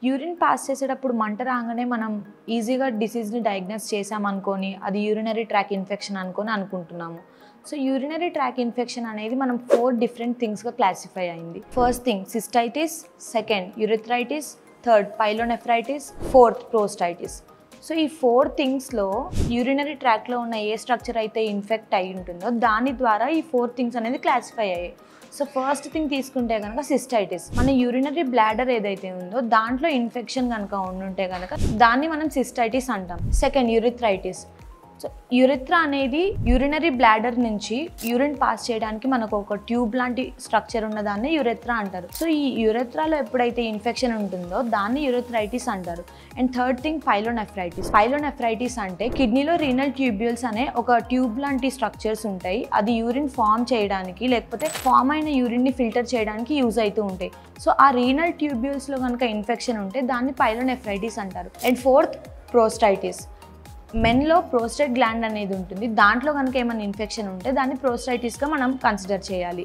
Urine pass చేసేటప్పుడు మంట రాగానే మనం ఈజీగా డిసీజ్ని డయాగ్నోస్ చేసామనుకొని అది యూరినరీ ట్రాక్ ఇన్ఫెక్షన్ అనుకుంటున్నాము. సో యూరినరీ ట్రాక్ ఇన్ఫెక్షన్ అనేది మనం 4 డిఫరెంట్ థింగ్స్గా క్లాసిఫై అయింది. First thing cystitis, second urethritis, third pyelonephritis, fourth prostatitis. So ఈ 4 థింగ్స్లో యూరినరీ ట్రాక్లో ఉన్న ఏ స్ట్రక్చర్ అయితే ఇన్ఫెక్ట్ అయి ఉంటుందో దాని ద్వారా ఈ 4 థింగ్స్ అనేది క్లాసిఫై అయ్యాయి. సో ఫస్ట్ థింగ్ తీసుకుంటే కనుక సిస్టైటిస్. మన యూరినరీ బ్లాడర్ ఏదైతే ఉందో దాంట్లో ఇన్ఫెక్షన్ కనుక ఉండుంటే కనుక దాన్ని మనం సిస్టైటిస్ అంటాం. సెకండ్ యూరిథ్రైటిస్. సో యూరిథ్రా అనేది యూరినరీ బ్లాడర్ నుంచి యూరిన్ పాస్ చేయడానికి మనకు ఒక ట్యూబ్ లాంటి స్ట్రక్చర్ ఉన్నదాన్ని యూరెథ్రా అంటారు. సో ఈ యూరెథ్రాలో ఎప్పుడైతే ఇన్ఫెక్షన్ ఉంటుందో దాన్ని యూరిథ్రైటిస్ అంటారు. And third thing pyelonephritis. Pyelonephritis అంటే కిడ్నీలో రీనల్ ట్యూబ్యూల్స్ అనే ఒక ట్యూబ్ లాంటి స్ట్రక్చర్స్ ఉంటాయి. అది యూరిన్ ఫామ్ చేయడానికి లేకపోతే ఫామ్ అయిన యూరిన్ని ఫిల్టర్ చేయడానికి యూజ్ అవుతూ ఉంటాయి. సో ఆ రీనల్ ట్యూబ్యూల్స్లో కనుక ఇన్ఫెక్షన్ ఉంటే దాన్ని పైలోనెఫ్రైటిస్ అంటారు. And fourth prostatitis. మెన్లో ప్రోస్టేట్ గ్లాండ్ అనేది ఉంటుంది. దాంట్లో కనుక ఏమైనా ఇన్ఫెక్షన్ ఉంటే దాన్ని ప్రోస్టైటిస్గా మనం కన్సిడర్ చేయాలి.